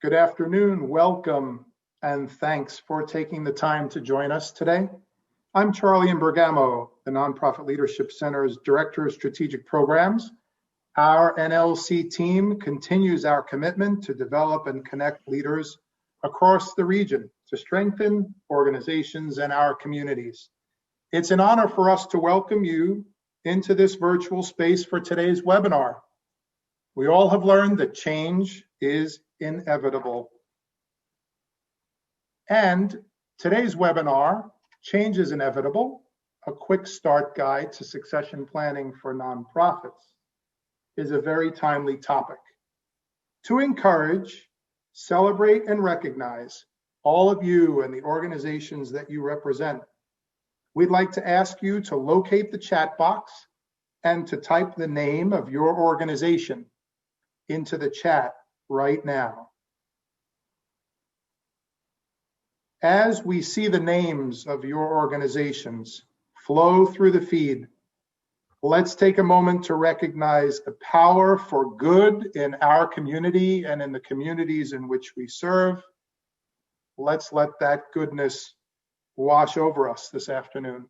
Good afternoon, welcome, and thanks for taking the time to join us today. I'm Charlie Imbergamo, the Nonprofit Leadership Center's Director of Strategic Programs. Our NLC team continues our commitment to develop and connect leaders across the region to strengthen organizations and our communities. It's an honor for us to welcome you into this virtual space for today's webinar. We all have learned that change is inevitable. And today's webinar, Change is Inevitable, a quick start guide to succession planning for nonprofits, is a very timely topic. To encourage, celebrate, and recognize all of you and the organizations that you represent, we'd like to ask you to locate the chat box and to type the name of your organization into the chat right now. As we see the names of your organizations flow through the feed, let's take a moment to recognize the power for good in our community and in the communities in which we serve. Let's let that goodness wash over us this afternoon.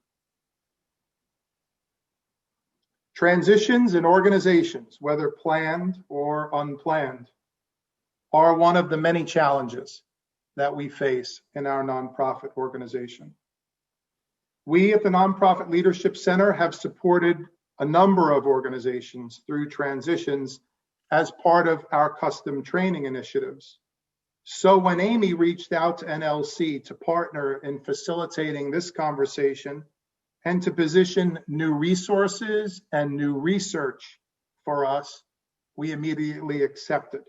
Transitions in organizations, whether planned or unplanned, are one of the many challenges that we face in our nonprofit organization. We at the Nonprofit Leadership Center have supported a number of organizations through transitions as part of our custom training initiatives. So when Amy reached out to NLC to partner in facilitating this conversation and to position new resources and new research for us, we immediately accepted.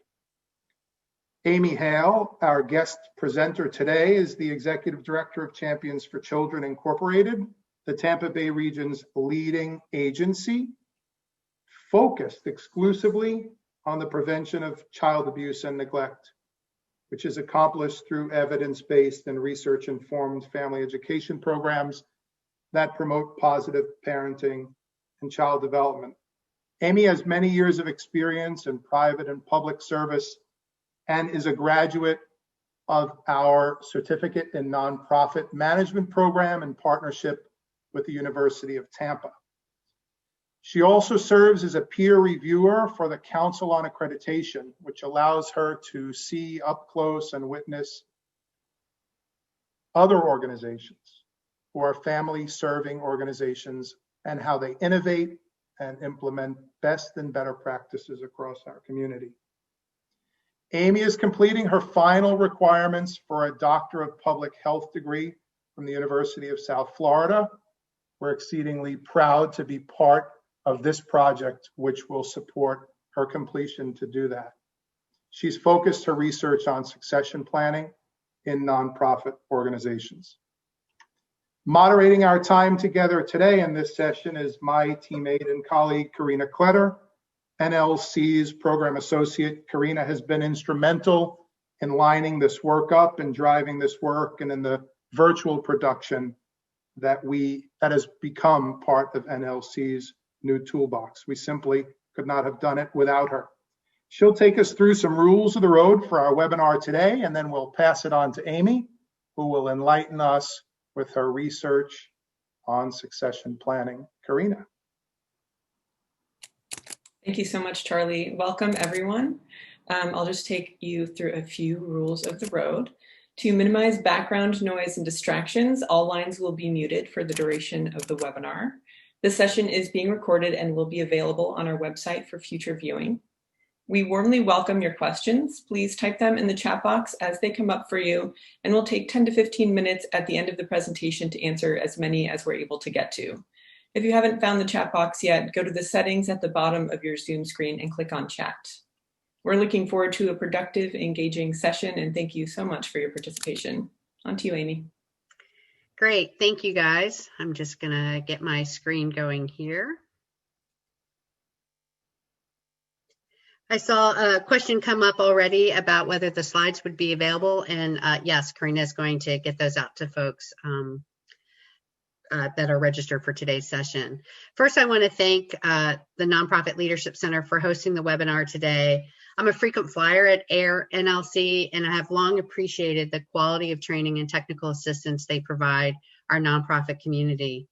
Amy Hale, our guest presenter today, is the Executive Director of Champions for Children Incorporated, the Tampa Bay region's leading agency, focused exclusively on the prevention of child abuse and neglect, which is accomplished through evidence-based and research-informed family education programs that promote positive parenting and child development. Amy has many years of experience in private and public service and is a graduate of our Certificate in Nonprofit Management program in partnership with the University of Tampa. She also serves as a peer reviewer for the Council on Accreditation, which allows her to see up close and witness other organizations who are family-serving organizations and how they innovate and implement best and better practices across our community. Amy is completing her final requirements for a Doctor of Public Health degree from the University of South Florida. We're exceedingly proud to be part of this project, which will support her completion to do that. She's focused her research on succession planning in nonprofit organizations. Moderating our time together today in this session is my teammate and colleague, Karina Kletter, NLC's program associate. Karina has been instrumental in lining this work up and driving this work and in the virtual production that has become part of NLC's new toolbox. We simply could not have done it without her. She'll take us through some rules of the road for our webinar today, and then we'll pass it on to Amy, who will enlighten us with her research on succession planning. Karina. Thank you so much, Charlie. Welcome, everyone. I'll just take you through a few rules of the road. To minimize background noise and distractions, all lines will be muted for the duration of the webinar. This session is being recorded and will be available on our website for future viewing. We warmly welcome your questions. Please type them in the chat box as they come up for you, and we'll take 10 to 15 minutes at the end of the presentation to answer as many as we're able to get to. If you haven't found the chat box yet, go to the settings at the bottom of your Zoom screen and click on chat. We're looking forward to a productive, engaging session, and thank you so much for your participation. On to you, Amy. Great, thank you guys. I'm just gonna get my screen going here. I saw a question come up already about whether the slides would be available, and yes, Karina is going to get those out to folks that are registered for today's session. First, I want to thank the Nonprofit Leadership Center for hosting the webinar today. I'm a frequent flyer at AIR NLC, and I have long appreciated the quality of training and technical assistance they provide our nonprofit community.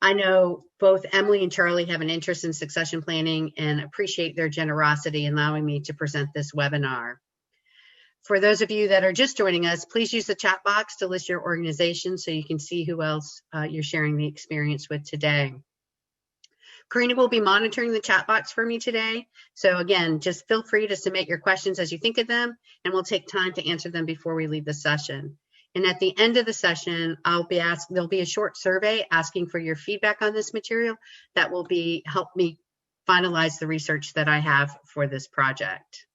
I know both Emily and Charlie have an interest in succession planning and appreciate their generosity in allowing me to present this webinar. For those of you that are just joining us, please use the chat box to list your organization so you can see who else you're sharing the experience with today. Karina will be monitoring the chat box for me today. So again, just feel free to submit your questions as you think of them, and we'll take time to answer them before we leave the session. And at the end of the session, there'll be a short survey asking for your feedback on this material that will help me finalize the research that I have for this project.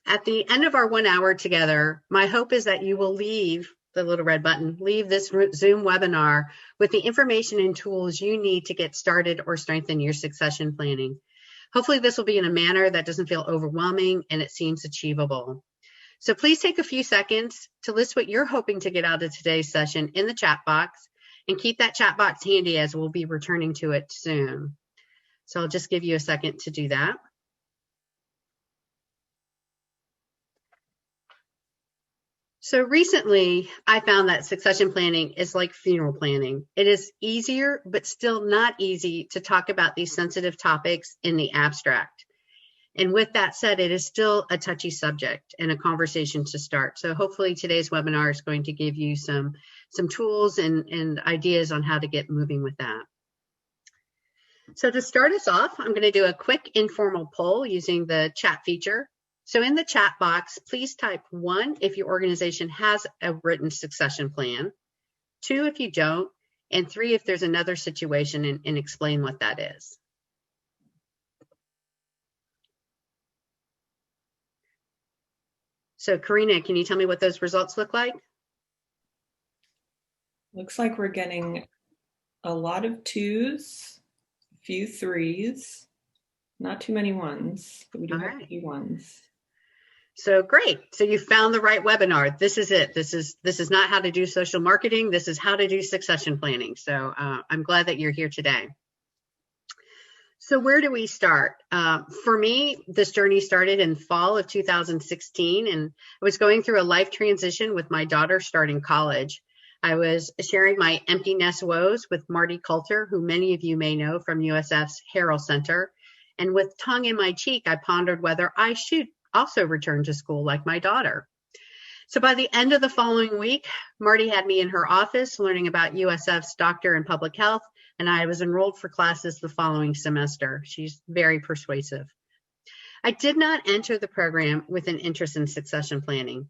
At the end of our 1 hour together, my hope is that you will leave the little red button, leave this Zoom webinar with the information and tools you need to get started or strengthen your succession planning. Hopefully this will be in a manner that doesn't feel overwhelming and it seems achievable. So please take a few seconds to list what you're hoping to get out of today's session in the chat box, and keep that chat box handy as we'll be returning to it soon. So I'll just give you a second to do that. So recently, I found that succession planning is like funeral planning. It is easier, but still not easy to talk about these sensitive topics in the abstract. And with that said, it is still a touchy subject and a conversation to start. So hopefully today's webinar is going to give you some tools and ideas on how to get moving with that. So to start us off, I'm going to do a quick informal poll using the chat feature. So in the chat box, please type 1 if your organization has a written succession plan, 2 if you don't, and 3 if there's another situation, and explain what that is. So Karina, can you tell me what those results look like? Looks like we're getting a lot of 2s, a few 3s, not too many 1s, but we do have a few 1s. So great. So you found the right webinar. This is it. This is not how to do social marketing. This is how to do succession planning. So I'm glad that you're here today. So where do we start? For me, this journey started in fall of 2016, and I was going through a life transition with my daughter starting college. I was sharing my empty nest woes with Marty Coulter, who many of you may know from USF's Harrell Center. And with tongue in my cheek, I pondered whether I should also return to school like my daughter. So by the end of the following week, Marty had me in her office learning about USF's doctor in public health, and I was enrolled for classes the following semester. She's very persuasive. I did not enter the program with an interest in succession planning.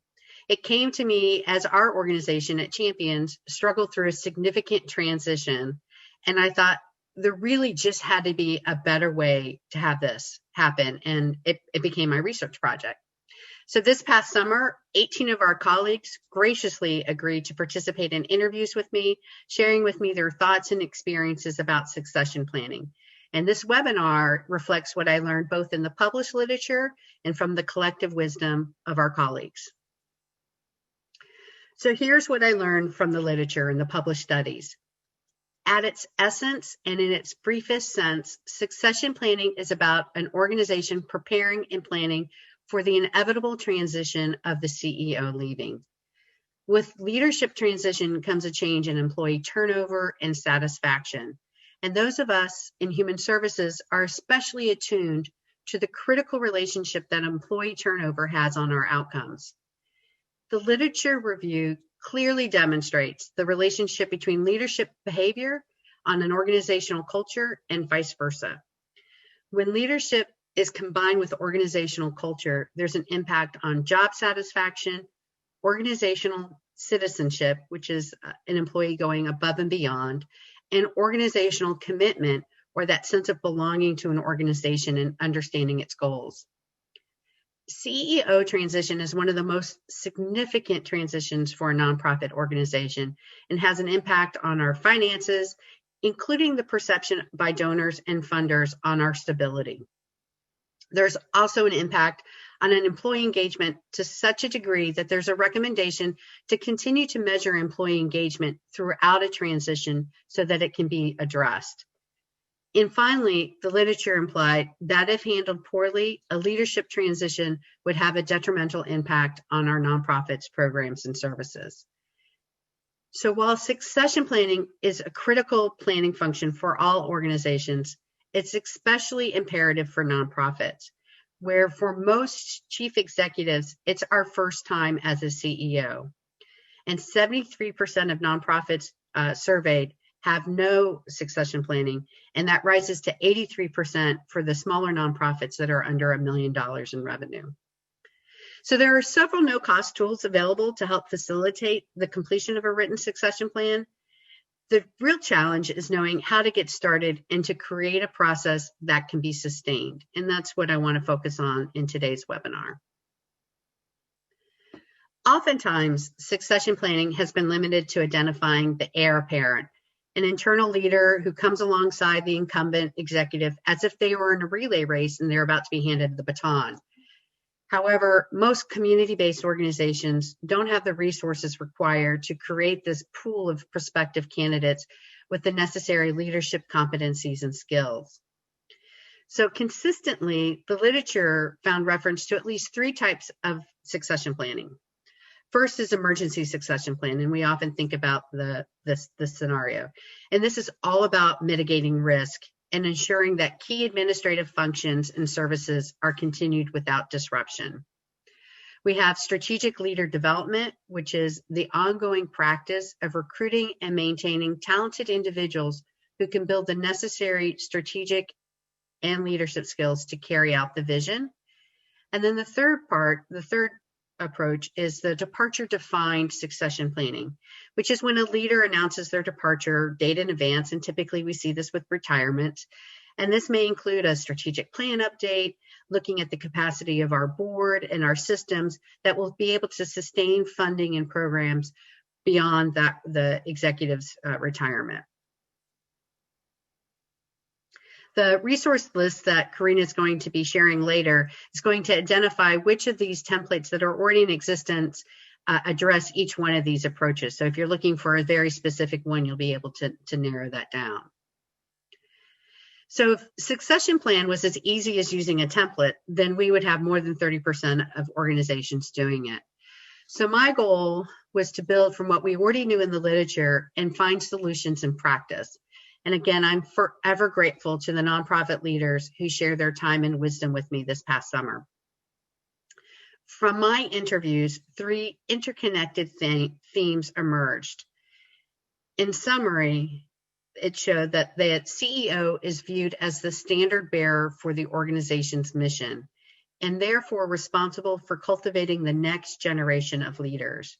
It came to me as our organization at Champions struggled through a significant transition, and I thought there really just had to be a better way to have this happen, and it became my research project. So this past summer, 18 of our colleagues graciously agreed to participate in interviews with me, sharing with me their thoughts and experiences about succession planning. And this webinar reflects what I learned both in the published literature and from the collective wisdom of our colleagues. So here's what I learned from the literature and the published studies. At its essence and in its briefest sense, succession planning is about an organization preparing and planning for the inevitable transition of the CEO leaving. With leadership transition comes a change in employee turnover and satisfaction. And those of us in human services are especially attuned to the critical relationship that employee turnover has on our outcomes. The literature review clearly demonstrates the relationship between leadership behavior on an organizational culture and vice versa. When leadership is combined with organizational culture, there's an impact on job satisfaction, organizational citizenship, which is an employee going above and beyond, and organizational commitment, or that sense of belonging to an organization and understanding its goals. CEO transition is one of the most significant transitions for a nonprofit organization and has an impact on our finances, including the perception by donors and funders on our stability. There's also an impact on an employee engagement to such a degree that there's a recommendation to continue to measure employee engagement throughout a transition so that it can be addressed. And finally, the literature implied that if handled poorly, a leadership transition would have a detrimental impact on our nonprofits, programs, and services. So while succession planning is a critical planning function for all organizations, it's especially imperative for nonprofits, where for most chief executives, it's our first time as a CEO. And 73% of nonprofits surveyed have no succession planning, and that rises to 83% for the smaller nonprofits that are under $1 million in revenue. So there are several no-cost tools available to help facilitate the completion of a written succession plan. The real challenge is knowing how to get started and to create a process that can be sustained. And that's what I want to focus on in today's webinar. Oftentimes, succession planning has been limited to identifying the heir apparent, an internal leader who comes alongside the incumbent executive as if they were in a relay race and they're about to be handed the baton. However, most community-based organizations don't have the resources required to create this pool of prospective candidates with the necessary leadership competencies and skills. So consistently, the literature found reference to at least 3 types of succession planning. First is emergency succession plan, and we often think about this scenario. And this is all about mitigating risk and ensuring that key administrative functions and services are continued without disruption. We have strategic leader development, which is the ongoing practice of recruiting and maintaining talented individuals who can build the necessary strategic and leadership skills to carry out the vision. And then the third approach is the departure-defined succession planning, which is when a leader announces their departure date in advance, and typically we see this with retirement. And this may include a strategic plan update, looking at the capacity of our board and our systems that will be able to sustain funding and programs beyond the executive's retirement. The resource list that Karina is going to be sharing later is going to identify which of these templates that are already in existence address each one of these approaches. So if you're looking for a very specific one, you'll be able to narrow that down. So if succession plan was as easy as using a template, then we would have more than 30% of organizations doing it. So my goal was to build from what we already knew in the literature and find solutions in practice. And again, I'm forever grateful to the nonprofit leaders who shared their time and wisdom with me this past summer. From my interviews, 3 interconnected themes emerged. In summary, it showed that the CEO is viewed as the standard bearer for the organization's mission, and therefore responsible for cultivating the next generation of leaders.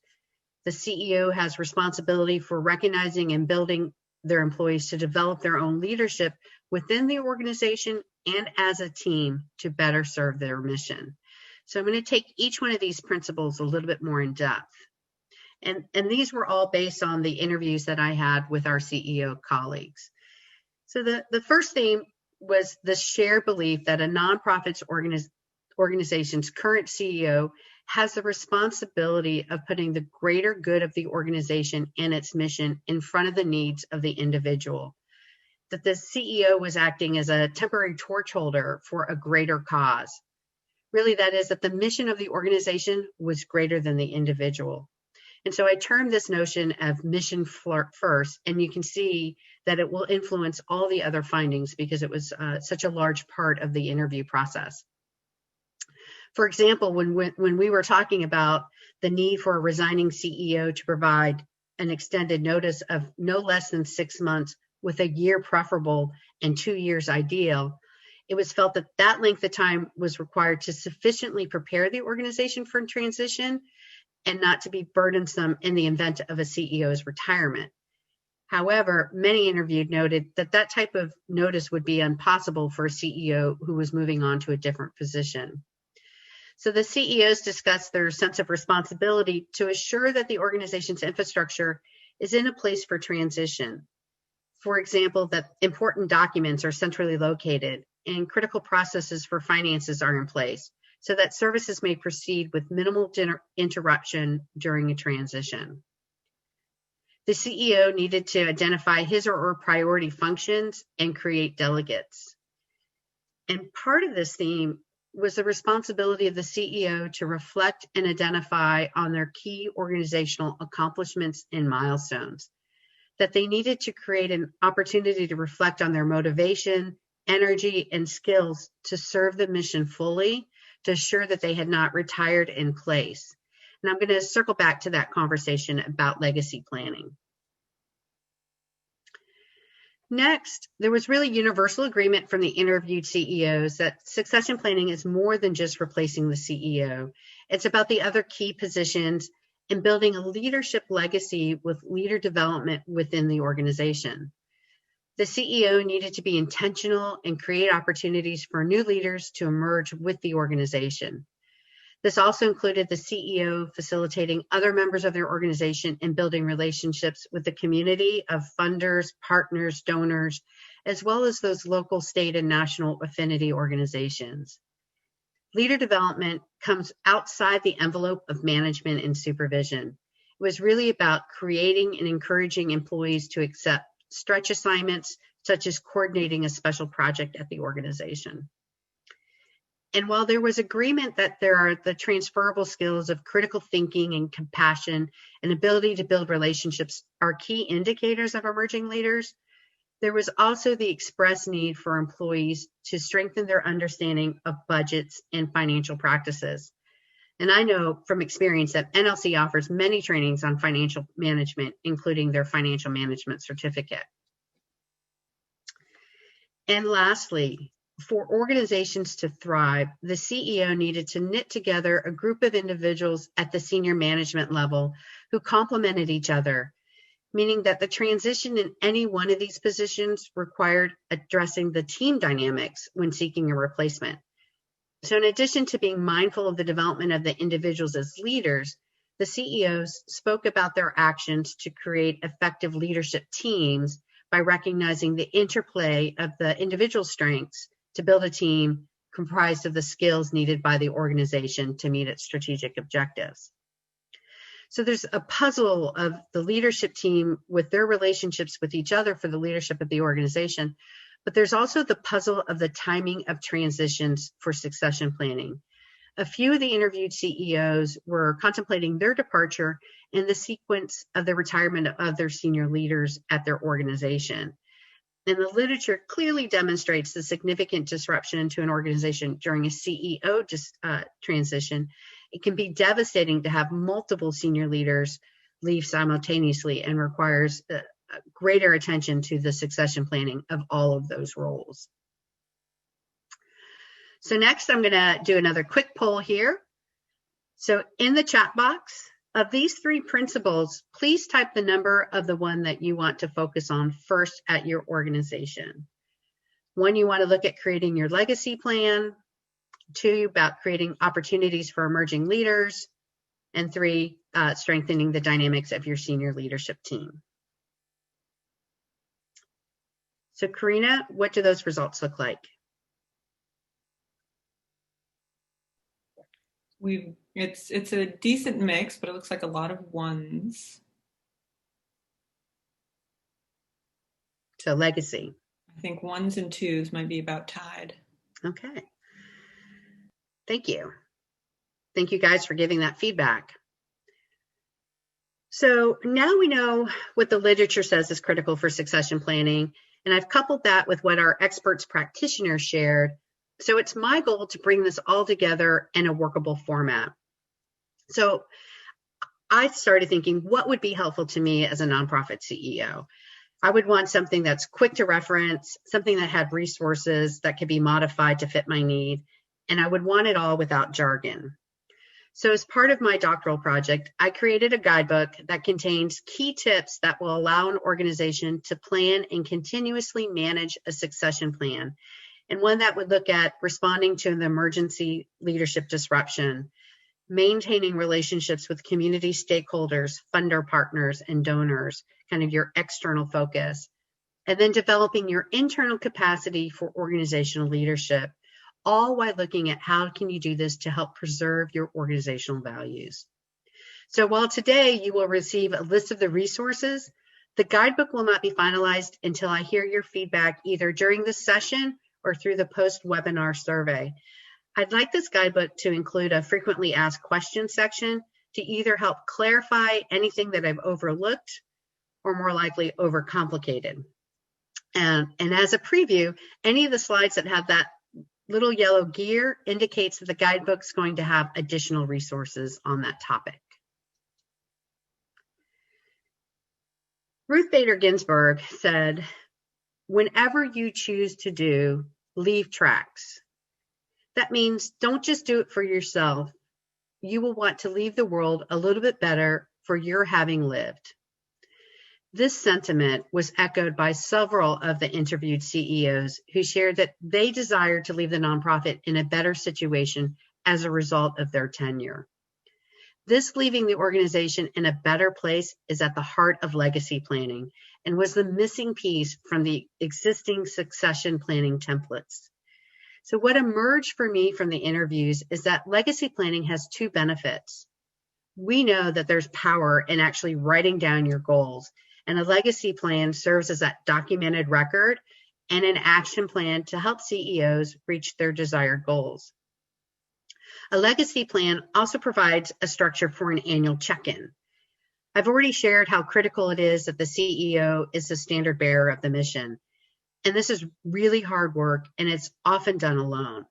The CEO has responsibility for recognizing and building their employees to develop their own leadership within the organization and as a team to better serve their mission. So I'm going to take each one of these principles a little bit more in depth. And these were all based on the interviews that I had with our CEO colleagues. So the first theme was the shared belief that a nonprofit's organization's current CEO has the responsibility of putting the greater good of the organization and its mission in front of the needs of the individual. That the CEO was acting as a temporary torch holder for a greater cause. Really, that is that the mission of the organization was greater than the individual. And so I termed this notion of mission first, and you can see that it will influence all the other findings because it was such a large part of the interview process. For example, when we were talking about the need for a resigning CEO to provide an extended notice of no less than 6 months with a year preferable and 2 years ideal, it was felt that that length of time was required to sufficiently prepare the organization for transition and not to be burdensome in the event of a CEO's retirement. However, many interviewed noted that that type of notice would be impossible for a CEO who was moving on to a different position. So the CEOs discussed their sense of responsibility to assure that the organization's infrastructure is in a place for transition. For example, that important documents are centrally located and critical processes for finances are in place so that services may proceed with minimal interruption during a transition. The CEO needed to identify his or her priority functions and create delegates. And part of this theme was the responsibility of the CEO to reflect and identify on their key organizational accomplishments and milestones, that they needed to create an opportunity to reflect on their motivation, energy, and skills to serve the mission fully, to ensure that they had not retired in place. And I'm going to circle back to that conversation about legacy planning. Next, there was really universal agreement from the interviewed CEOs that succession planning is more than just replacing the CEO. It's about the other key positions and building a leadership legacy with leader development within the organization. The CEO needed to be intentional and create opportunities for new leaders to emerge with the organization. This also included the CEO facilitating other members of their organization and building relationships with the community of funders, partners, donors, as well as those local, state, and national affinity organizations. Leader development comes outside the envelope of management and supervision. It was really about creating and encouraging employees to accept stretch assignments, such as coordinating a special project at the organization. And while there was agreement that there are the transferable skills of critical thinking and compassion and ability to build relationships are key indicators of emerging leaders, there was also the express need for employees to strengthen their understanding of budgets and financial practices. And I know from experience that NLC offers many trainings on financial management, including their financial management certificate. And lastly, for organizations to thrive, the CEO needed to knit together a group of individuals at the senior management level who complemented each other, meaning that the transition in any one of these positions required addressing the team dynamics when seeking a replacement. So in addition to being mindful of the development of the individuals as leaders, the CEOs spoke about their actions to create effective leadership teams by recognizing the interplay of the individual strengths to build a team comprised of the skills needed by the organization to meet its strategic objectives. So there's a puzzle of the leadership team with their relationships with each other for the leadership of the organization, but there's also the puzzle of the timing of transitions for succession planning. A few of the interviewed CEOs were contemplating their departure and the sequence of the retirement of their senior leaders at their organization. And the literature clearly demonstrates the significant disruption into an organization during a CEO transition. It can be devastating to have multiple senior leaders leave simultaneously and requires greater attention to the succession planning of all of those roles. So next, I'm going to do another quick poll here. So in the chat box, of these three principles, please type the number of the one that you want to focus on first at your organization. 1, you want to look at creating your legacy plan. 2, about creating opportunities for emerging leaders. And 3, strengthening the dynamics of your senior leadership team. So Karina, what do those results look like? It's a decent mix, but it looks like a lot of ones. So legacy. I think 1s and 2s might be about tied. Okay. Thank you. Thank you guys for giving that feedback. So now we know what the literature says is critical for succession planning, and I've coupled that with what our experts practitioners shared. So it's my goal to bring this all together in a workable format. So I started thinking, what would be helpful to me as a nonprofit CEO? I would want something that's quick to reference, something that had resources that could be modified to fit my need, and I would want it all without jargon. So as part of my doctoral project, I created a guidebook that contains key tips that will allow an organization to plan and continuously manage a succession plan, and one that would look at responding to an emergency leadership disruption, maintaining relationships with community stakeholders, funder partners, and donors, kind of your external focus, and then developing your internal capacity for organizational leadership, all while looking at how can you do this to help preserve your organizational values. So while today you will receive a list of the resources, the guidebook will not be finalized until I hear your feedback either during this session or through the post-webinar survey. I'd like this guidebook to include a frequently asked questions section to either help clarify anything that I've overlooked or more likely overcomplicated. And as a preview, any of the slides that have that little yellow gear indicates that the guidebook's going to have additional resources on that topic. Ruth Bader Ginsburg said, "Whenever you choose to do, leave tracks." That means don't just do it for yourself. You will want to leave the world a little bit better for your having lived. This sentiment was echoed by several of the interviewed CEOs who shared that they desired to leave the nonprofit in a better situation as a result of their tenure. This leaving the organization in a better place is at the heart of legacy planning and was the missing piece from the existing succession planning templates. So what emerged for me from the interviews is that legacy planning has two benefits. We know that there's power in actually writing down your goals, and a legacy plan serves as that documented record and an action plan to help CEOs reach their desired goals. A legacy plan also provides a structure for an annual check-in. I've already shared how critical it is that the CEO is the standard bearer of the mission. And this is really hard work, and it's often done alone.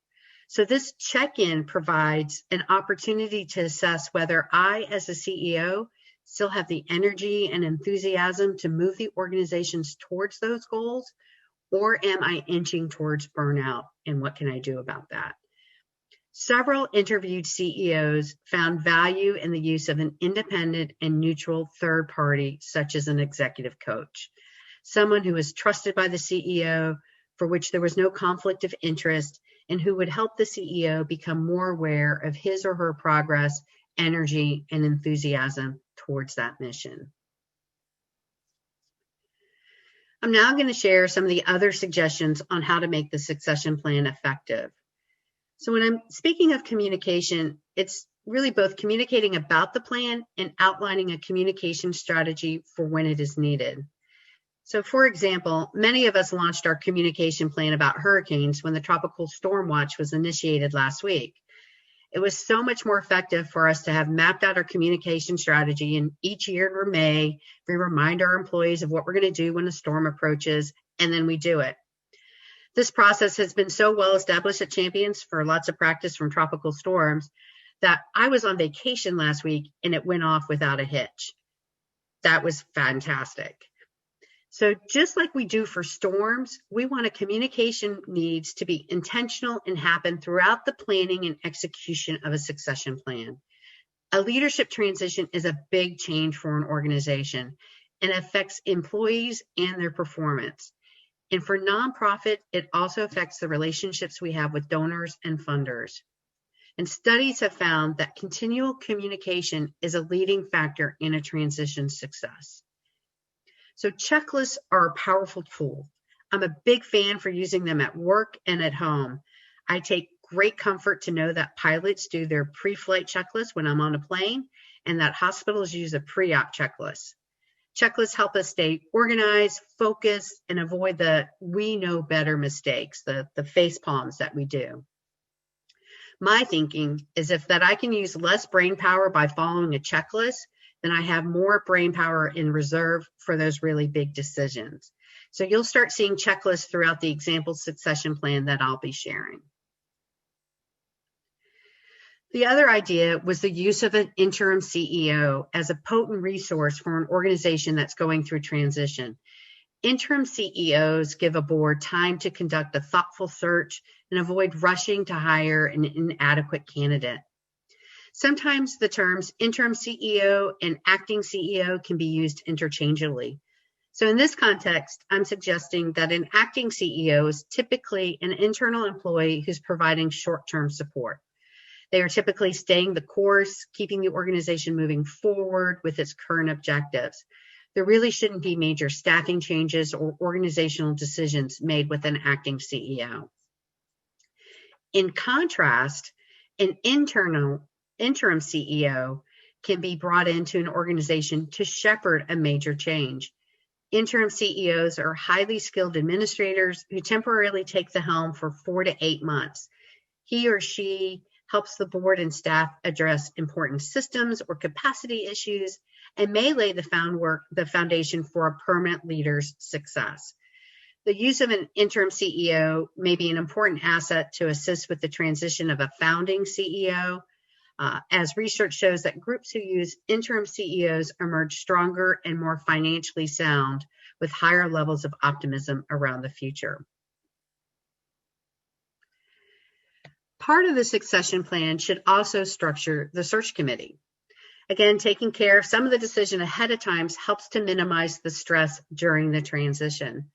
So this check-in provides an opportunity to assess whether I, as a CEO, still have the energy and enthusiasm to move the organizations towards those goals, or am I inching towards burnout, and what can I do about that? Several interviewed CEOs found value in the use of an independent and neutral third party, such as an executive coach, someone who is trusted by the CEO, for which there was no conflict of interest, and who would help the CEO become more aware of his or her progress, energy, and enthusiasm towards that mission. I'm now going to share some of the other suggestions on how to make the succession plan effective. So when I'm speaking of communication, it's really both communicating about the plan and outlining a communication strategy for when it is needed. So for example, many of us launched our communication plan about hurricanes when the tropical storm watch was initiated last week. It was so much more effective for us to have mapped out our communication strategy, and each year in May, we remind our employees of what we're going to do when a storm approaches, and then we do it. This process has been so well established at Champions for lots of practice from tropical storms that I was on vacation last week and it went off without a hitch. That was fantastic. So just like we do for storms, we want a communication needs to be intentional and happen throughout the planning and execution of a succession plan. A leadership transition is a big change for an organization and affects employees and their performance. And for nonprofit, it also affects the relationships we have with donors and funders. And studies have found that continual communication is a leading factor in a transition success. So checklists are a powerful tool. I'm a big fan for using them at work and at home. I take great comfort to know that pilots do their pre-flight checklist when I'm on a plane, and that hospitals use a pre-op checklist. Checklists help us stay organized, focused, and avoid the we know better mistakes, the face palms that we do. My thinking is that I can use less brain power by following a checklist, then I have more brain power in reserve for those really big decisions. So you'll start seeing checklists throughout the example succession plan that I'll be sharing. The other idea was the use of an interim CEO as a potent resource for an organization that's going through transition. Interim CEOs give a board time to conduct a thoughtful search and avoid rushing to hire an inadequate candidate. Sometimes the terms interim CEO and acting CEO can be used interchangeably. So in this context, I'm suggesting that an acting CEO is typically an internal employee who's providing short-term support. They are typically staying the course, keeping the organization moving forward with its current objectives. There really shouldn't be major staffing changes or organizational decisions made with an acting CEO. In contrast, an interim CEO can be brought into an organization to shepherd a major change. Interim CEOs are highly skilled administrators who temporarily take the helm for 4 to 8 months. He or she helps the board and staff address important systems or capacity issues and may lay the foundation for a permanent leader's success. The use of an interim CEO may be an important asset to assist with the transition of a founding CEO, as research shows that groups who use interim CEOs emerge stronger and more financially sound with higher levels of optimism around the future. Part of the succession plan should also structure the search committee. Again, taking care of some of the decision ahead of time helps to minimize the stress during the transition.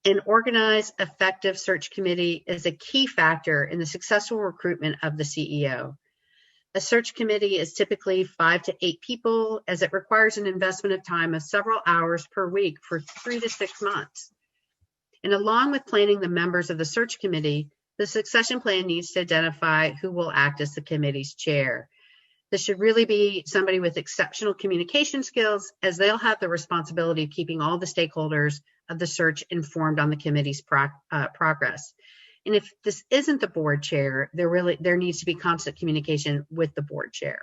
An organized, effective search committee is a key factor in the successful recruitment of the CEO. A search committee is typically 5 to 8 people, as it requires an investment of time of several hours per week for 3 to 6 months. And along with planning the members of the search committee, the succession plan needs to identify who will act as the committee's chair. This should really be somebody with exceptional communication skills, as they'll have the responsibility of keeping all the stakeholders of the search informed on the committee's progress. And if this isn't the board chair, there needs to be constant communication with the board chair.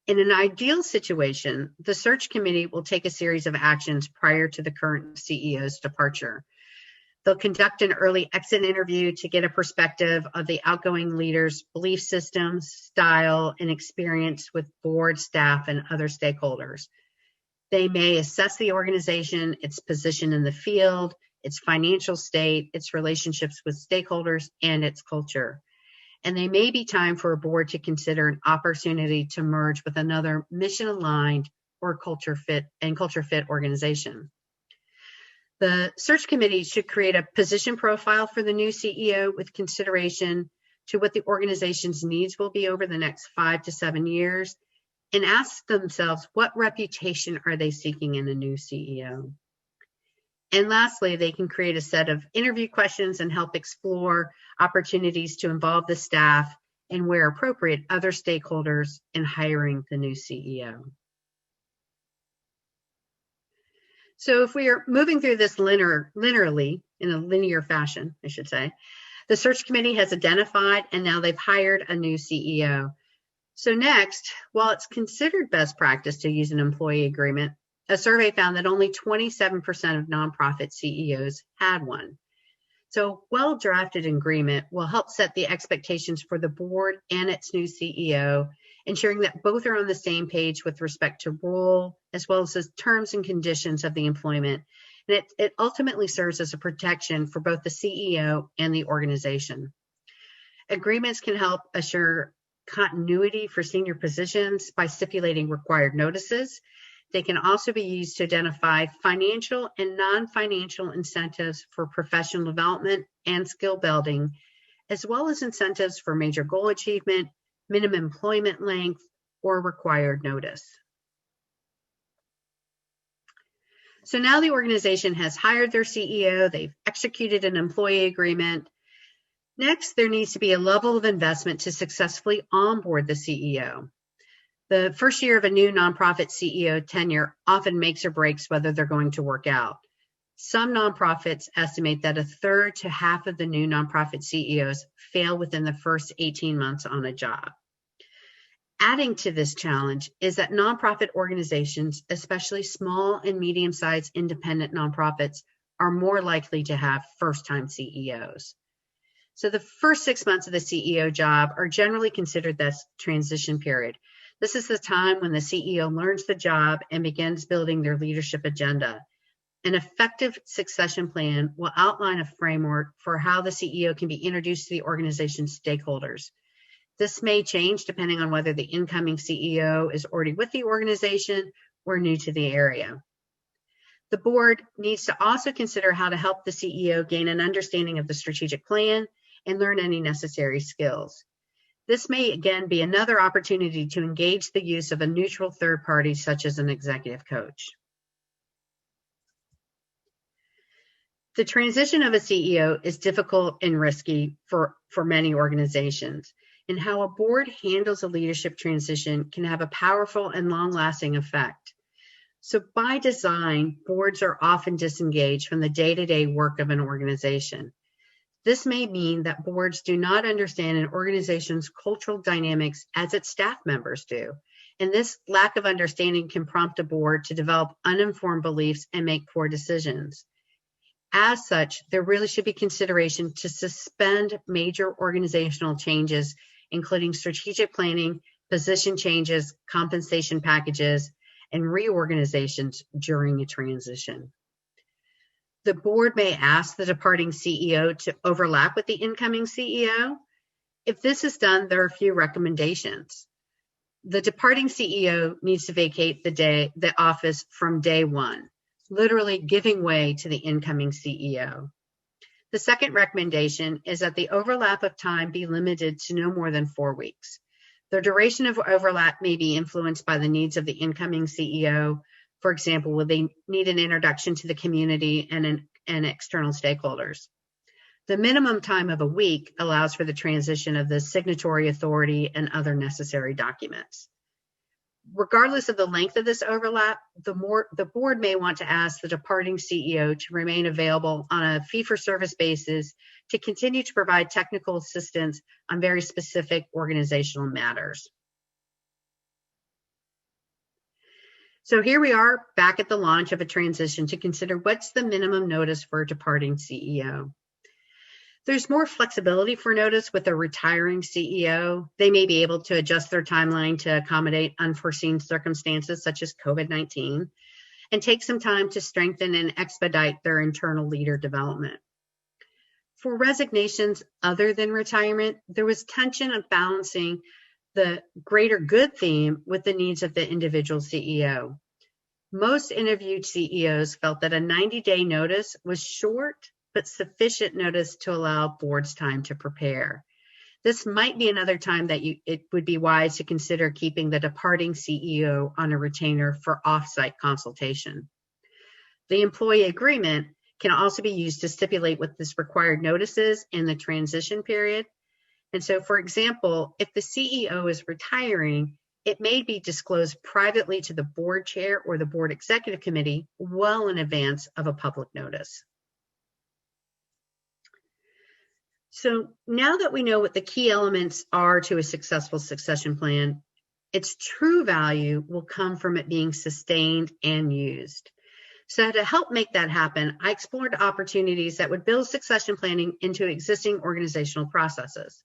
In an ideal situation, the search committee will take a series of actions prior to the current CEO's departure. They'll conduct an early exit interview to get a perspective of the outgoing leader's belief systems, style, and experience with board, staff, and other stakeholders. They may assess the organization, its position in the field, its financial state, its relationships with stakeholders, and its culture. And they may be time for a board to consider an opportunity to merge with another mission-aligned or culture fit organization. The search committee should create a position profile for the new CEO with consideration to what the organization's needs will be over the next 5 to 7 years, and ask themselves, what reputation are they seeking in a new CEO? And lastly, they can create a set of interview questions and help explore opportunities to involve the staff and, where appropriate, other stakeholders in hiring the new CEO. So if we are moving through this linearly, in a linear fashion, I should say, the search committee has identified and now they've hired a new CEO. So next, while it's considered best practice to use an employee agreement, a survey found that only 27% of nonprofit CEOs had one. So a well-drafted agreement will help set the expectations for the board and its new CEO, ensuring that both are on the same page with respect to role, as well as the terms and conditions of the employment. And it ultimately serves as a protection for both the CEO and the organization. Agreements can help assure continuity for senior positions by stipulating required notices. They can also be used to identify financial and non-financial incentives for professional development and skill building, as well as incentives for major goal achievement, minimum employment length, or required notice. So now the organization has hired their CEO, they've executed an employee agreement. Next, there needs to be a level of investment to successfully onboard the CEO. The first year of a new nonprofit CEO tenure often makes or breaks whether they're going to work out. Some nonprofits estimate that a third to half of the new nonprofit CEOs fail within the first 18 months on a job. Adding to this challenge is that nonprofit organizations, especially small and medium-sized independent nonprofits, are more likely to have first-time CEOs. So the first 6 months of the CEO job are generally considered the transition period. This is the time when the CEO learns the job and begins building their leadership agenda. An effective succession plan will outline a framework for how the CEO can be introduced to the organization's stakeholders. This may change depending on whether the incoming CEO is already with the organization or new to the area. The board needs to also consider how to help the CEO gain an understanding of the strategic plan and learn any necessary skills. This may again be another opportunity to engage the use of a neutral third party, such as an executive coach. The transition of a CEO is difficult and risky for many organizations. and how a board handles a leadership transition can have a powerful and long-lasting effect. So by design, boards are often disengaged from the day-to-day work of an organization. This may mean that boards do not understand an organization's cultural dynamics as its staff members do. And this lack of understanding can prompt a board to develop uninformed beliefs and make poor decisions. As such, there really should be consideration to suspend major organizational changes, including strategic planning, position changes, compensation packages, and reorganizations during a transition. The board may ask the departing CEO to overlap with the incoming CEO. If this is done, there are a few recommendations. The departing CEO needs to vacate the office from day one, literally giving way to the incoming CEO. The second recommendation is that the overlap of time be limited to no more than 4 weeks. The duration of overlap may be influenced by the needs of the incoming CEO. For example, will they need an introduction to the community and external stakeholders? The minimum time of a week allows for the transition of the signatory authority and other necessary documents. Regardless of the length of this overlap, the board may want to ask the departing CEO to remain available on a fee-for-service basis to continue to provide technical assistance on very specific organizational matters. So here we are back at the launch of a transition to consider what's the minimum notice for a departing CEO. There's more flexibility for notice with a retiring CEO. They may be able to adjust their timeline to accommodate unforeseen circumstances such as COVID-19 and take some time to strengthen and expedite their internal leader development. For resignations other than retirement, there was tension of balancing the greater good theme with the needs of the individual CEO. Most interviewed CEOs felt that a 90-day notice was short, but sufficient notice to allow boards time to prepare. This might be another time that it would be wise to consider keeping the departing CEO on a retainer for off-site consultation. The employee agreement can also be used to stipulate what this required notices in the transition period. And so, for example, if the CEO is retiring, it may be disclosed privately to the board chair or the board executive committee well in advance of a public notice. So now that we know what the key elements are to a successful succession plan, its true value will come from it being sustained and used. So to help make that happen, I explored opportunities that would build succession planning into existing organizational processes.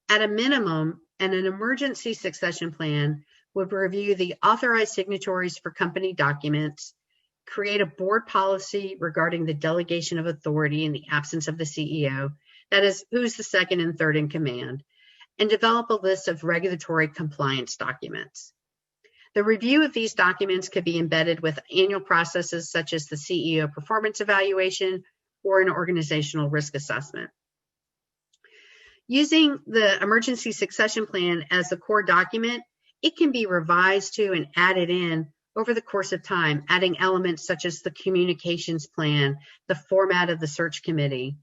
At a minimum, an emergency succession plan would review the authorized signatories for company documents, create a board policy regarding the delegation of authority in the absence of the CEO, that is, who's the second and third in command, and develop a list of regulatory compliance documents. The review of these documents could be embedded with annual processes such as the CEO performance evaluation or an organizational risk assessment. Using the emergency succession plan as the core document, it can be revised to and added in over the course of time, adding elements such as the communications plan, the format of the search committee.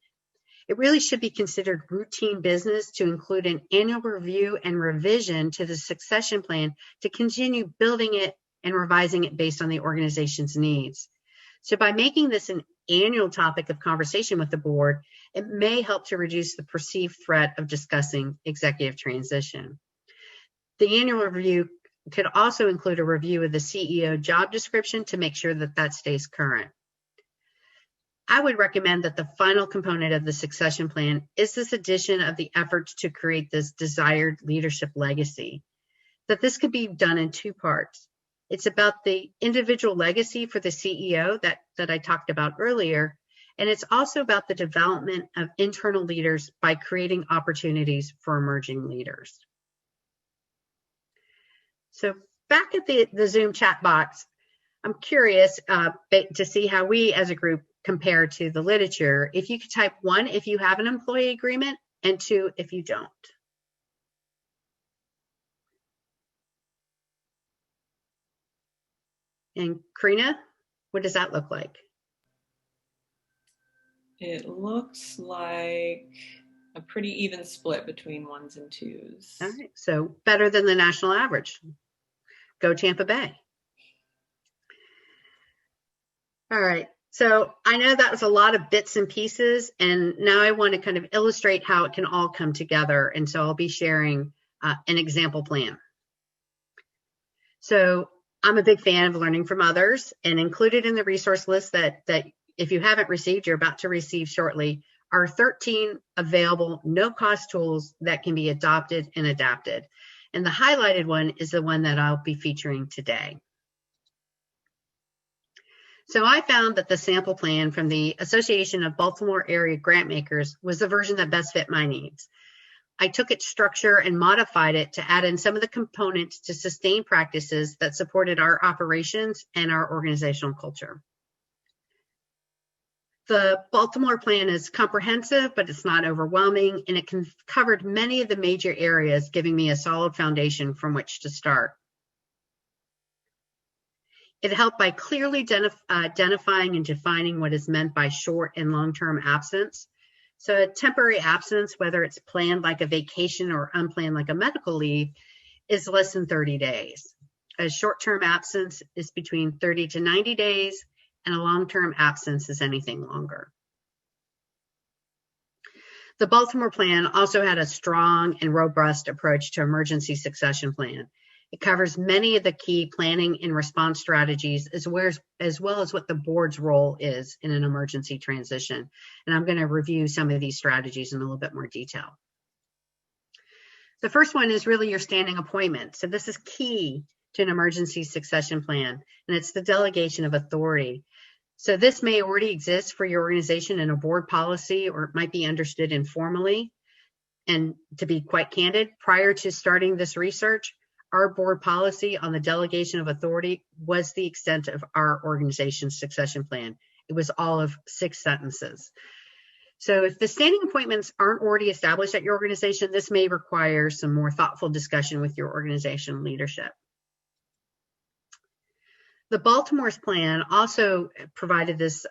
It really should be considered routine business to include an annual review and revision to the succession plan to continue building it and revising it based on the organization's needs. So by making this an annual topic of conversation with the board, it may help to reduce the perceived threat of discussing executive transition. The annual review could also include a review of the CEO job description to make sure that that stays current. I would recommend that the final component of the succession plan is this addition of the efforts to create this desired leadership legacy, that this could be done in two parts. It's about the individual legacy for the CEO that I talked about earlier, and it's also about the development of internal leaders by creating opportunities for emerging leaders. So back at the Zoom chat box, I'm curious to see how we as a group compare to the literature. If you could type 1 if you have an employee agreement and 2 if you don't. And Karina, what does that look like? It looks like a pretty even split between 1s and 2s. All right, so better than the national average. Go Tampa Bay. All right, so I know that was a lot of bits and pieces, and now I want to kind of illustrate how it can all come together, and so I'll be sharing an example plan. So I'm a big fan of learning from others, and included in the resource list that if you haven't received, you're about to receive shortly, are 13 available no-cost tools that can be adopted and adapted. And the highlighted one is the one that I'll be featuring today. So I found that the sample plan from the Association of Baltimore Area Grantmakers was the version that best fit my needs. I took its structure and modified it to add in some of the components to sustain practices that supported our operations and our organizational culture. The Baltimore plan is comprehensive, but it's not overwhelming, and it covered many of the major areas, giving me a solid foundation from which to start. It helped by clearly identifying and defining what is meant by short and long-term absence. So a temporary absence, whether it's planned like a vacation or unplanned like a medical leave, is less than 30 days. A short-term absence is between 30 to 90 days, and a long-term absence is anything longer. The Baltimore plan also had a strong and robust approach to emergency succession plan. It covers many of the key planning and response strategies, as well as what the board's role is in an emergency transition. And I'm going to review some of these strategies in a little bit more detail. The first one is really your standing appointment. So this is key to an emergency succession plan, and it's the delegation of authority. So this may already exist for your organization in a board policy, or it might be understood informally. And to be quite candid, prior to starting this research, our board policy on the delegation of authority was the extent of our organization's succession plan. It was all of 6 sentences. So if the standing appointments aren't already established at your organization, this may require some more thoughtful discussion with your organization leadership. The Baltimore's plan also provided this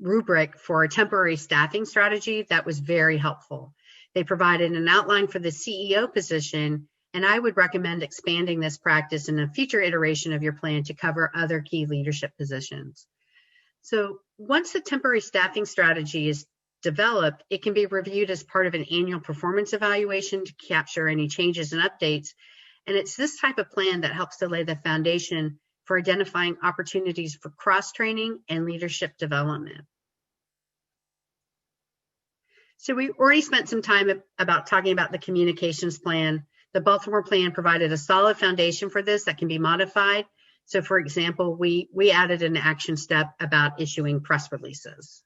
rubric for a temporary staffing strategy that was very helpful. They provided an outline for the CEO position, and I would recommend expanding this practice in a future iteration of your plan to cover other key leadership positions. So once the temporary staffing strategy is developed, it can be reviewed as part of an annual performance evaluation to capture any changes and updates. And it's this type of plan that helps to lay the foundation for identifying opportunities for cross-training and leadership development. So we already spent some time talking about the communications plan. The Baltimore plan provided a solid foundation for this that can be modified. So for example, we added an action step about issuing press releases.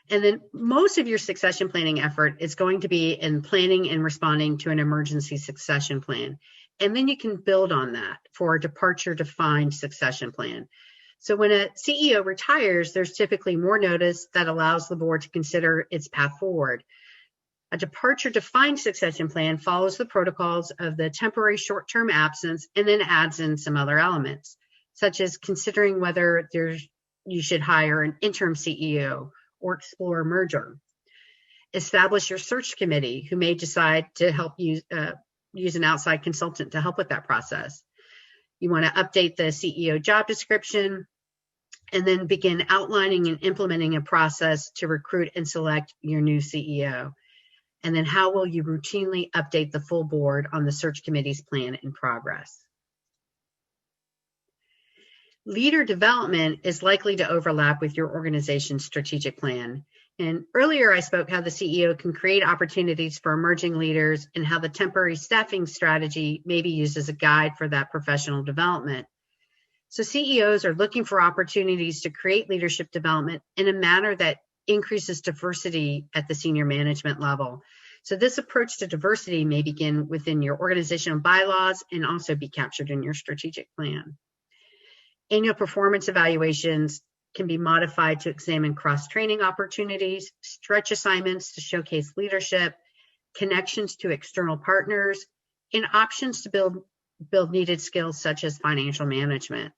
And then most of your succession planning effort is going to be in planning and responding to an emergency succession plan. And then you can build on that for a departure-defined succession plan. So when a CEO retires, there's typically more notice that allows the board to consider its path forward. A departure-defined succession plan follows the protocols of the temporary short-term absence and then adds in some other elements, such as considering whether you should hire an interim CEO or explore a merger. Establish your search committee, who may decide to help use an outside consultant to help with that process. You want to update the CEO job description, and then begin outlining and implementing a process to recruit and select your new CEO. And then how will you routinely update the full board on the search committee's plan in progress? Leader development is likely to overlap with your organization's strategic plan. And earlier I spoke how the CEO can create opportunities for emerging leaders and how the temporary staffing strategy may be used as a guide for that professional development. So CEOs are looking for opportunities to create leadership development in a manner that increases diversity at the senior management level. So this approach to diversity may begin within your organizational bylaws and also be captured in your strategic plan. Annual performance evaluations can be modified to examine cross-training opportunities, stretch assignments to showcase leadership, connections to external partners, and options to build needed skills such as financial management.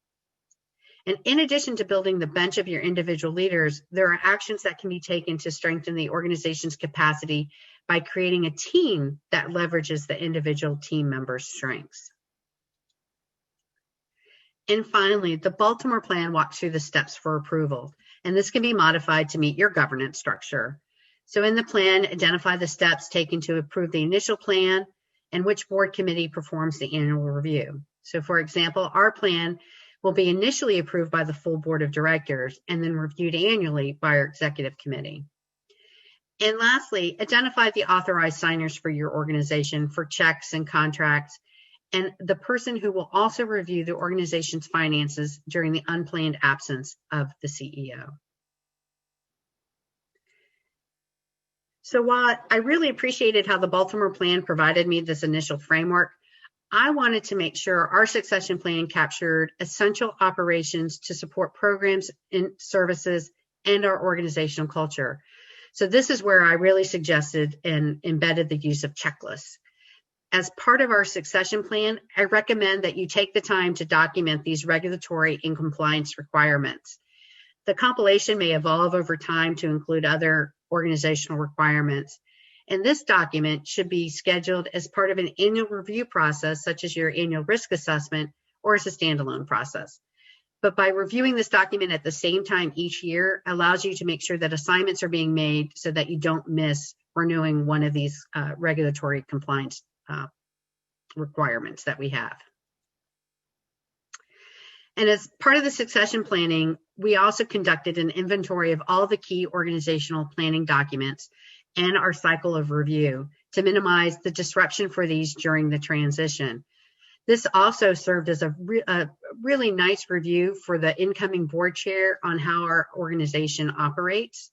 And in addition to building the bench of your individual leaders, there are actions that can be taken to strengthen the organization's capacity by creating a team that leverages the individual team members' strengths. And finally, the Baltimore Plan walks through the steps for approval, and this can be modified to meet your governance structure. So in the plan, identify the steps taken to approve the initial plan and which board committee performs the annual review. So for example, our plan will be initially approved by the full board of directors and then reviewed annually by our executive committee. And lastly, identify the authorized signers for your organization for checks and contracts, and the person who will also review the organization's finances during the unplanned absence of the CEO. So while I really appreciated how the Baltimore Plan provided me this initial framework, I wanted to make sure our succession plan captured essential operations to support programs and services and our organizational culture. So this is where I really suggested and embedded the use of checklists. As part of our succession plan, I recommend that you take the time to document these regulatory and compliance requirements. The compilation may evolve over time to include other organizational requirements. And this document should be scheduled as part of an annual review process, such as your annual risk assessment, or as a standalone process. But by reviewing this document at the same time each year allows you to make sure that assignments are being made so that you don't miss renewing one of these regulatory compliance requirements that we have. And as part of the succession planning, we also conducted an inventory of all the key organizational planning documents and our cycle of review to minimize the disruption for these during the transition. This also served as a really nice review for the incoming board chair on how our organization operates.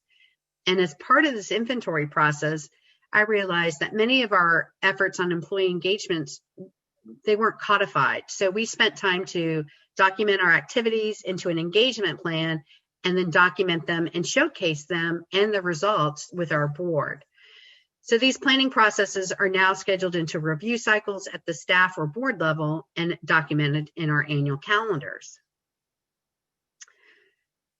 And as part of this inventory process, I realized that many of our efforts on employee engagements, they weren't codified. So we spent time to document our activities into an engagement plan and then document them and showcase them and the results with our board. So these planning processes are now scheduled into review cycles at the staff or board level and documented in our annual calendars.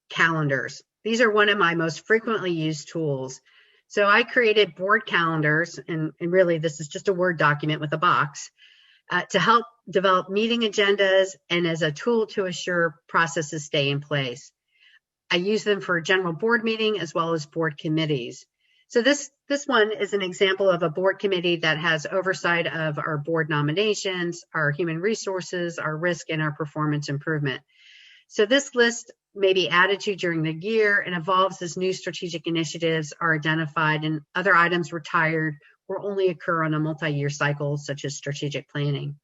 Calendars. These are one of my most frequently used tools. So I created board calendars, and really this is just a Word document with a box, to help develop meeting agendas and as a tool to assure processes stay in place. I use them for a general board meeting as well as board committees. So this one is an example of a board committee that has oversight of our board nominations, our human resources, our risk, and our performance improvement. So this list may be added to during the year and evolves as new strategic initiatives are identified and other items retired or only occur on a multi-year cycle, such as strategic planning.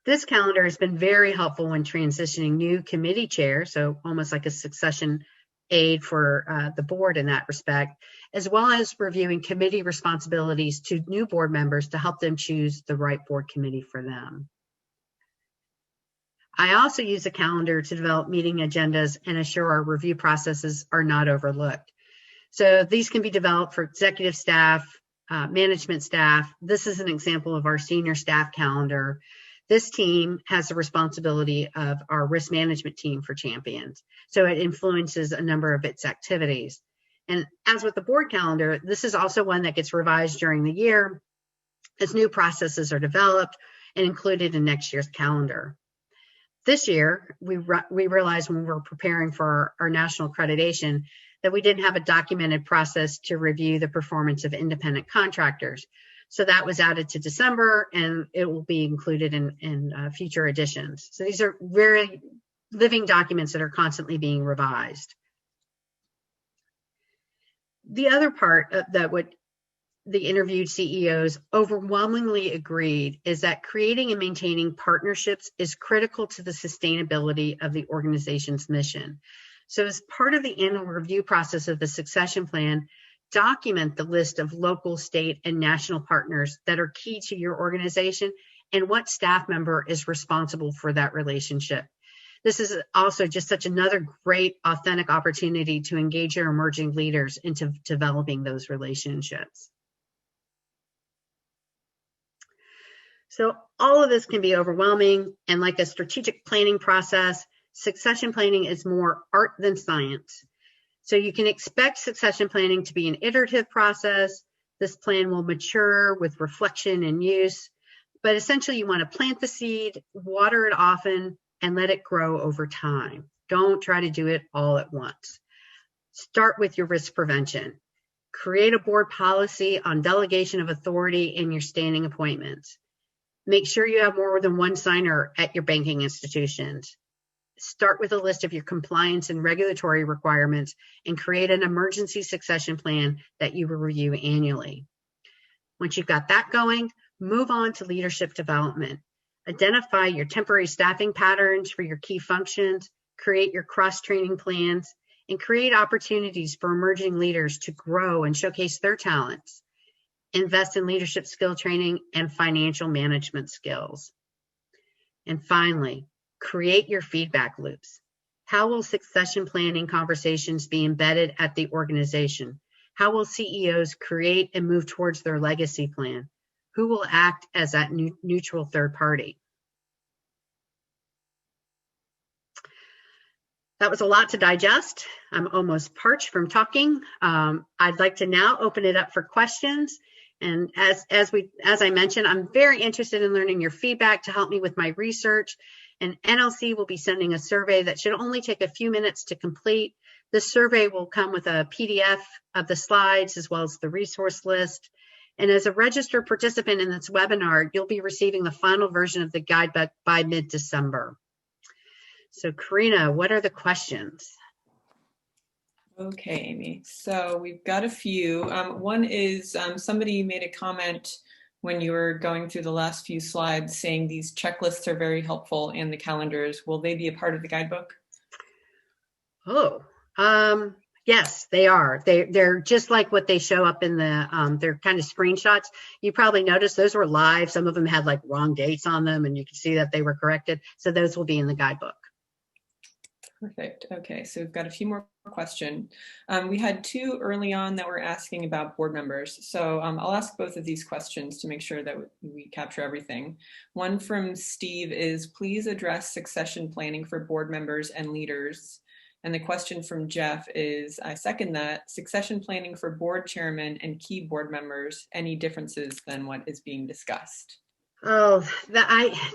This calendar has been very helpful when transitioning new committee chairs, so almost like a succession aid for the board in that respect, as well as reviewing committee responsibilities to new board members to help them choose the right board committee for them. I also use a calendar to develop meeting agendas and assure our review processes are not overlooked. So these can be developed for executive staff, management staff. This is an example of our senior staff calendar. This team has the responsibility of our risk management team for Champions. So it influences a number of its activities. And as with the board calendar, this is also one that gets revised during the year as new processes are developed and included in next year's calendar. This year, we realized when we were preparing for our national accreditation that we didn't have a documented process to review the performance of independent contractors. So that was added to December, and it will be included in future editions. So these are very living documents that are constantly being revised. The other part that what the interviewed CEOs overwhelmingly agreed is that creating and maintaining partnerships is critical to the sustainability of the organization's mission. So as part of the annual review process of the succession plan, document the list of local, state, and national partners that are key to your organization and what staff member is responsible for that relationship. This is also just such another great, authentic opportunity to engage your emerging leaders into developing those relationships. So all of this can be overwhelming, and like a strategic planning process, Succession planning is more art than science. So you can expect succession planning to be an iterative process. This plan will mature with reflection and use, but essentially you want to plant the seed, water it often, and let it grow over time. Don't try to do it all at once. Start with your risk prevention. Create a board policy on delegation of authority in your standing appointments. Make sure you have more than one signer at your banking institutions. Start with a list of your compliance and regulatory requirements and create an emergency succession plan that you will review annually. Once you've got that going, move on to leadership development. Identify your temporary staffing patterns for your key functions, create your cross-training plans, and create opportunities for emerging leaders to grow and showcase their talents. Invest in leadership skill training and financial management skills. And finally, create your feedback loops. How will succession planning conversations be embedded at the organization? How will CEOs create and move towards their legacy plan? Who will act as that neutral third party? That was a lot to digest. I'm almost parched from talking. I'd like to now open it up for questions. And as I mentioned, I'm very interested in learning your feedback to help me with my research. And NLC will be sending a survey that should only take a few minutes to complete. This survey will come with a PDF of the slides as well as the resource list. And as a registered participant in this webinar, you'll be receiving the final version of the guidebook by mid-December. So Karina, what are the questions? Okay, Amy. So we've got a few. One is somebody made a comment when you were going through the last few slides saying these checklists are very helpful in the calendars. Will they be a part of the guidebook? Oh, yes, they are. They're just like what they show up in the, they're kind of screenshots. You probably noticed those were live. Some of them had like wrong dates on them and you can see that they were corrected. So those will be in the guidebook. Perfect. Okay, so we've got a few more questions. We had two early on that were asking about board members. So I'll ask both of these questions to make sure that we capture everything. One from Steve is, please address succession planning for board members and leaders. And the question from Jeff is, I second that, succession planning for board chairman and key board members, any differences than what is being discussed? Oh,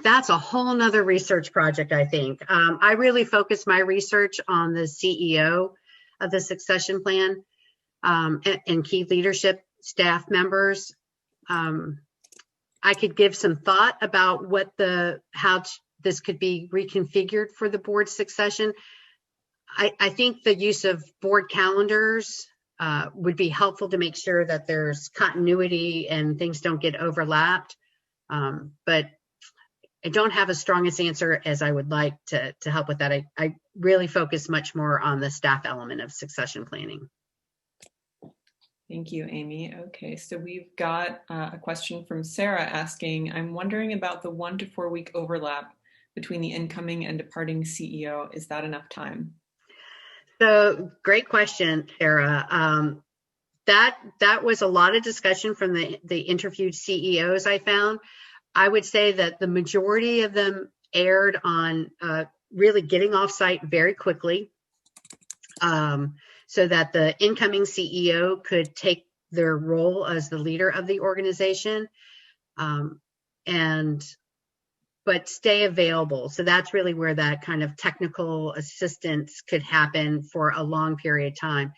that's a whole nother research project, I think. I really focus my research on the CEO of the succession plan and key leadership staff members. I could give some thought about how this could be reconfigured for the board succession. I think the use of board calendars would be helpful to make sure that there's continuity and things don't get overlapped. But I don't have as strong an answer as I would like to help with that. I really focus much more on the staff element of succession planning. Thank you, Amy. Okay, so we've got a question from Sarah asking, I'm wondering about the 1 to 4 week overlap between the incoming and departing CEO. Is that enough time? So great question, Sarah. That was a lot of discussion from the interviewed CEOs I found. I would say that the majority of them erred on really getting off site very quickly so that the incoming CEO could take their role as the leader of the organization but stay available. So that's really where that kind of technical assistance could happen for a long period of time.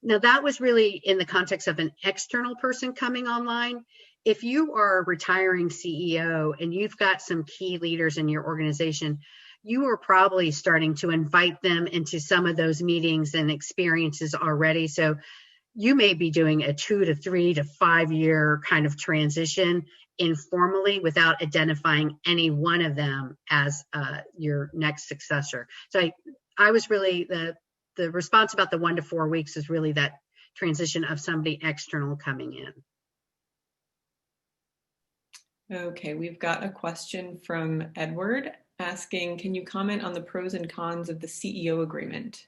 Now, that was really in the context of an external person coming online. If you are a retiring CEO and you've got some key leaders in your organization, you are probably starting to invite them into some of those meetings and experiences already. So you may be doing a 2 to 3 to 5 year kind of transition informally without identifying any one of them as your next successor. So I was really, the response about the 1 to 4 weeks is really that transition of somebody external coming in. Okay, we've got a question from Edward asking, can you comment on the pros and cons of the CEO agreement?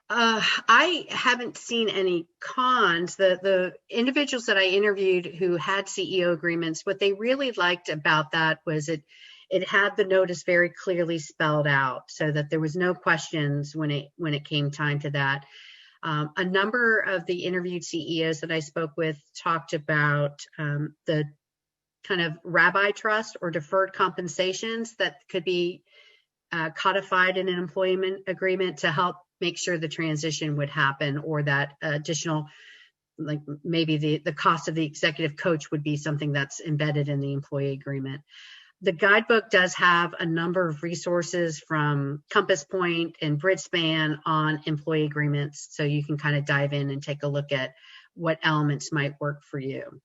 I haven't seen any cons. The individuals that I interviewed who had CEO agreements, what they really liked about that was it it had the notice very clearly spelled out so that there was no questions when it came time to that. A number of the interviewed CEOs that I spoke with talked about the kind of rabbi trust or deferred compensations that could be codified in an employment agreement to help make sure the transition would happen, or that additional, like maybe the cost of the executive coach would be something that's embedded in the employee agreement. The guidebook does have a number of resources from Compass Point and Bridgespan on employee agreements, so you can kind of dive in and take a look at what elements might work for you.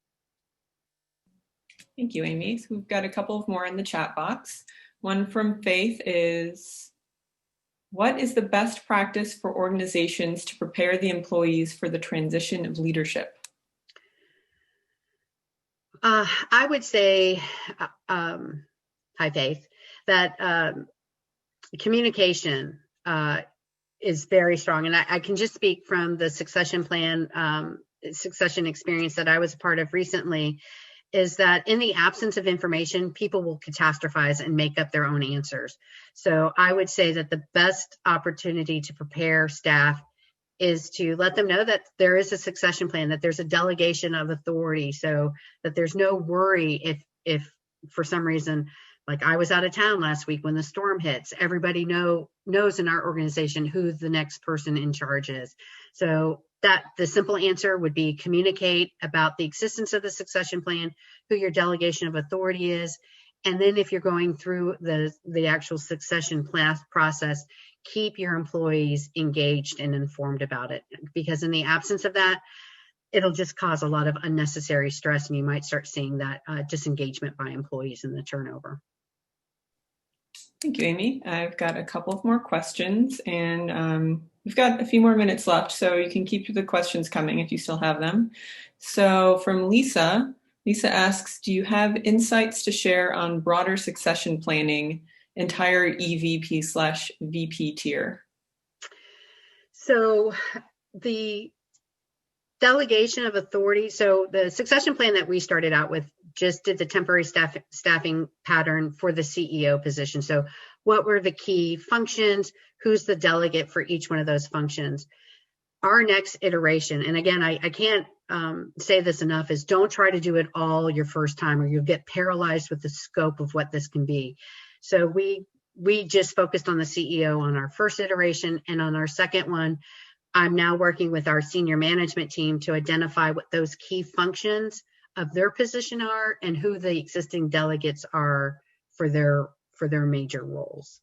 Thank you, Amy. So we've got a couple of more in the chat box. One from Faith is, what is the best practice for organizations to prepare the employees for the transition of leadership? I would say, hi Faith, that communication is very strong. And I can just speak from the succession plan, succession experience that I was a part of recently, is that in the absence of information, people will catastrophize and make up their own answers. So I would say that the best opportunity to prepare staff is to let them know that there is a succession plan, that there's a delegation of authority, so that there's no worry if for some reason, like I was out of town last week when the storm hits, everybody knows in our organization who the next person in charge is. So that the simple answer would be communicate about the existence of the succession plan, who your delegation of authority is, and then if you're going through the actual succession process, keep your employees engaged and informed about it, because in the absence of that, it'll just cause a lot of unnecessary stress, and you might start seeing that disengagement by employees and the turnover. Thank you, Amy. I've got a couple of more questions, and we've got a few more minutes left, so you can keep the questions coming if you still have them. So from Lisa asks, do you have insights to share on broader succession planning, entire EVP/VP tier? So the delegation of authority, so the succession plan that we started out with just did the temporary staffing pattern for the CEO position. So what were the key functions? Who's the delegate for each one of those functions? Our next iteration, and again, I can't say this enough, is don't try to do it all your first time, or you'll get paralyzed with the scope of what this can be. So we just focused on the CEO on our first iteration, and on our second one, I'm now working with our senior management team to identify what those key functions of their position are and who the existing delegates are for their major roles.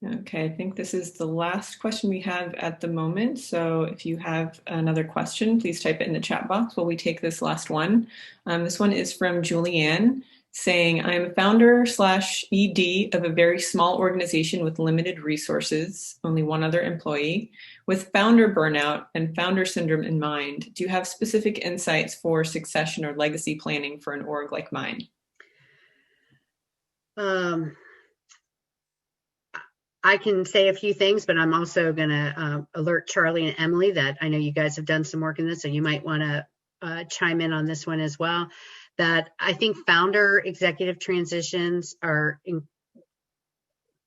Okay, I think this is the last question we have at the moment. So if you have another question, please type it in the chat box while we take this last one. This one is from Julianne, saying, I'm a founder/ED of a very small organization with limited resources, only one other employee. With founder burnout and founder syndrome in mind, do you have specific insights for succession or legacy planning for an org like mine? I can say a few things, but I'm also going to alert Charlie and Emily that I know you guys have done some work in this, so you might want to chime in on this one as well. That I think founder executive transitions are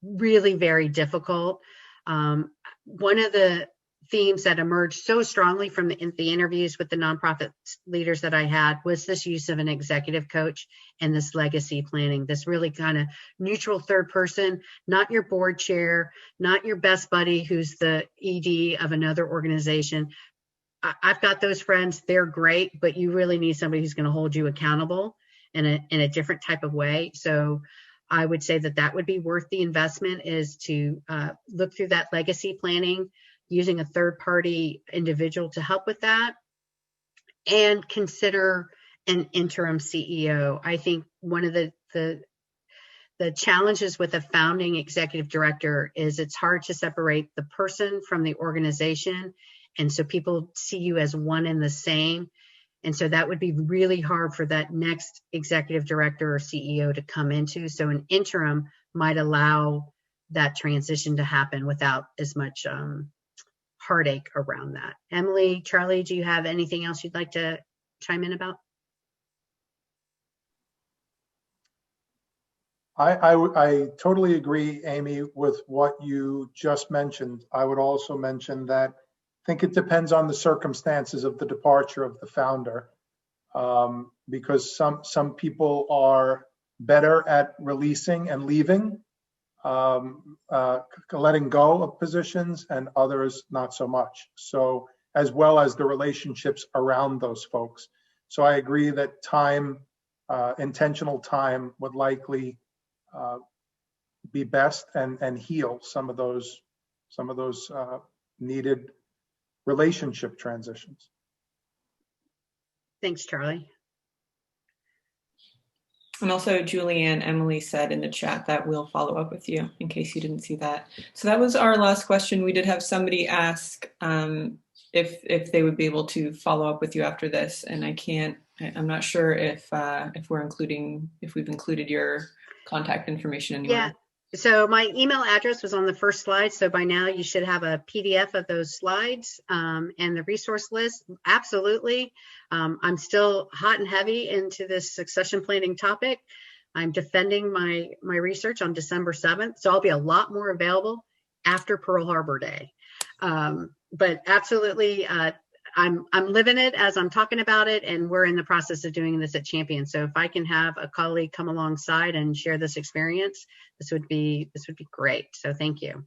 really very difficult. One of the themes that emerged so strongly from the interviews with the nonprofit leaders that I had was this use of an executive coach and this legacy planning, this really kind of neutral third person, not your board chair, not your best buddy who's the ED of another organization. I've got those friends, they're great, but you really need somebody who's going to hold you accountable in a different type of way. So I would say that would be worth the investment, is to look through that legacy planning using a third-party individual to help with that, and consider an interim CEO. I think one of the challenges with a founding executive director is it's hard to separate the person from the organization, and so people see you as one and the same. And so that would be really hard for that next executive director or CEO to come into. So an interim might allow that transition to happen without as much heartache around that. Emily, Charlie, do you have anything else you'd like to chime in about? I totally agree, Amy, with what you just mentioned. I would also mention that I think it depends on the circumstances of the departure of the founder, because some people are better at releasing and leaving, letting go of positions, and others not so much. So, as well as the relationships around those folks. So I agree that time, intentional time, would likely be best and heal some of those needed relationship transitions. Thanks, Charlie. And also, Julianne, Emily said in the chat that we'll follow up with you in case you didn't see that. So that was our last question. We did have somebody ask if they would be able to follow up with you after this, and I'm not sure if we've included your contact information anywhere. Yeah. So my email address was on the first slide. So by now you should have a PDF of those slides and the resource list. Absolutely. I'm still hot and heavy into this succession planning topic. I'm defending my research on December 7th. So I'll be a lot more available after Pearl Harbor Day. But absolutely, I'm living it as I'm talking about it, and we're in the process of doing this at Champion. So if I can have a colleague come alongside and share this experience, this would be great. So thank you.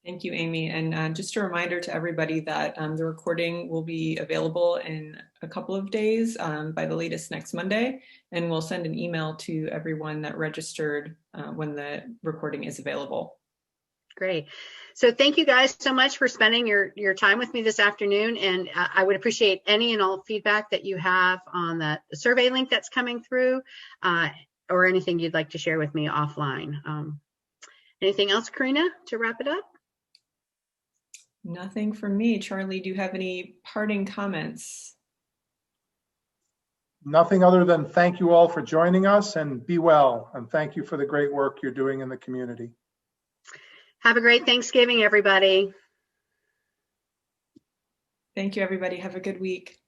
Thank you, Amy. And just a reminder to everybody that the recording will be available in a couple of days, by the latest next Monday, and we'll send an email to everyone that registered when the recording is available. Great. So thank you guys so much for spending your time with me this afternoon. And I would appreciate any and all feedback that you have on the survey link that's coming through, or anything you'd like to share with me offline. Anything else, Karina, to wrap it up? Nothing from me. Charlie, do you have any parting comments? Nothing other than thank you all for joining us, and be well. And thank you for the great work you're doing in the community. Have a great Thanksgiving, everybody. Thank you, everybody. Have a good week.